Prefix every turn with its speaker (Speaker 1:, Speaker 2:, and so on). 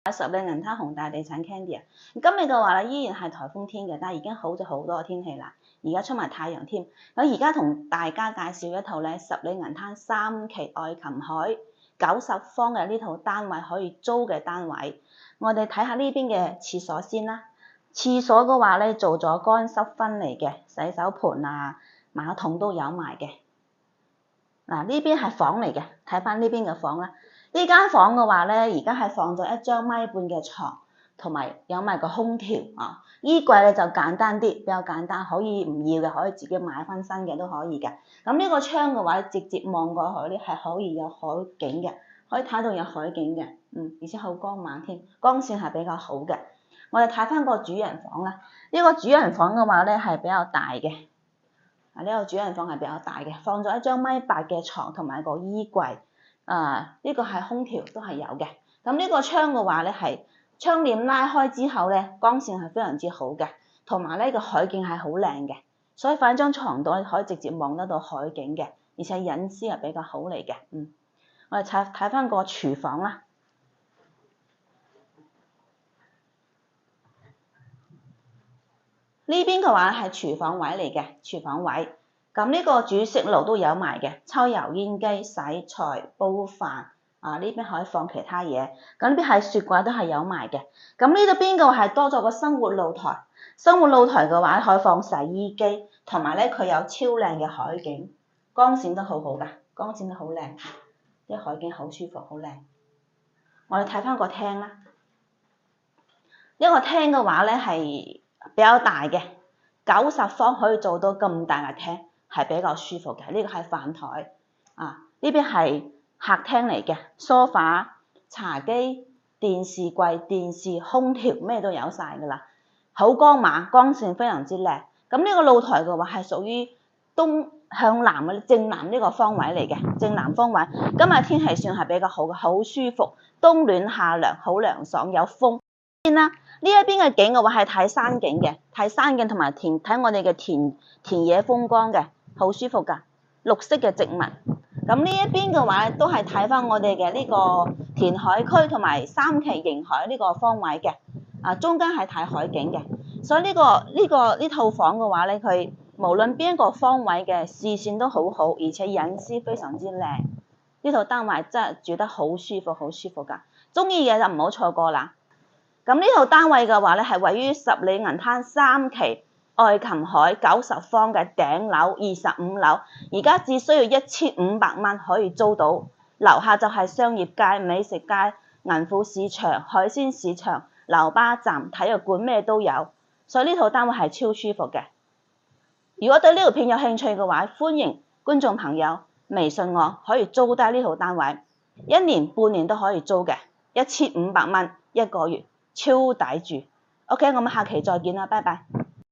Speaker 1: 十里銀灘紅大地產 Candy 啊，今日嘅話咧依然係颱風天嘅，但係已經好咗好多嘅天氣啦。而家出埋太陽添。咁而家同大家介紹一套咧十里銀灘3期愛琴海90方嘅呢套單位可以租嘅單位。我哋睇下呢邊嘅廁所先啦。廁所嘅話咧做咗乾濕分離嘅，洗手盆啊、馬桶都有埋嘅。嗱呢邊係房嚟嘅，睇翻呢邊嘅房啦。呢間房嘅話咧，而家係放咗1張米半嘅床，同埋有埋個空調啊。衣櫃咧就簡單啲，比較簡單，可以唔要嘅可以自己買翻新嘅都可以嘅。咁呢個窗嘅話，直接望過去咧係可以有海景嘅，可以睇到有海景嘅，而且好光猛添，光線係比較好嘅。我哋睇翻個主人房啦，呢個主人房嘅話咧係比較大嘅。呢個主人房係比較大嘅，放咗1張米8嘅床同埋個衣櫃。呢個係空調都係有嘅。咁呢個窗嘅話咧係窗簾拉開之後咧，光線係非常之好嘅，同埋呢個海景係好靚嘅，所以放喺張床度可以直接望得到海景嘅，而且隱私係比較好嚟嘅。我哋睇翻個廚房啦。呢邊嘅話係廚房位嚟嘅，廚房位。咁呢個煮食爐都有埋嘅，抽油煙機、洗菜、煲飯。呢邊可以放其他嘢。咁呢邊係雪櫃都係有埋嘅。咁呢度邊個係多咗個生活露台？生活露台嘅話可以放洗衣機，同埋咧佢有超靚嘅海景，光線都好好㗎，光線都好靚，啲海景好舒服，好靚。我哋睇翻個廳啦。呢個廳嘅話咧係比較大嘅，90方可以做到咁大嘅廳，係比較舒服嘅。呢個係飯台，呢邊係客廳嚟嘅，梳化、茶几、電視櫃、電視、空調咩都有晒㗎啦，好光猛，光線非常之靚。咁呢個露台嘅話係屬於東向南嘅正南呢個方位嚟嘅，正南方位。今日天氣算係比較好嘅，好舒服，冬暖夏涼，好涼爽，有風。呢一邊嘅景嘅話係睇山景嘅，睇山景同埋睇我哋嘅田野風光嘅，好舒服㗎，綠色嘅植物。咁呢一邊嘅話都係睇翻我哋嘅呢個填海區同埋3期迎海呢個方位嘅，中間係睇海景嘅，所以呢套房嘅話咧，佢無論邊一個方位嘅視線都好好，而且隱私非常之靚。呢套單位真係住得好舒服，好舒服㗎，中意嘅就唔好錯過啦。咁呢套單位嘅話咧，係位於十里銀灘3期愛琴海90方嘅頂樓25樓，而家只需要1500蚊可以租到。樓下就係商業街、美食街、銀庫市場、海鮮市場、樓巴站、體育館咩都有，所以呢套單位係超舒服嘅。如果對呢條片有興趣嘅話，歡迎觀眾朋友微信我，可以租低呢套單位，1年半年都可以租嘅，1500蚊1個月。超抵住 ，OK， 我們下期再見啦，拜拜。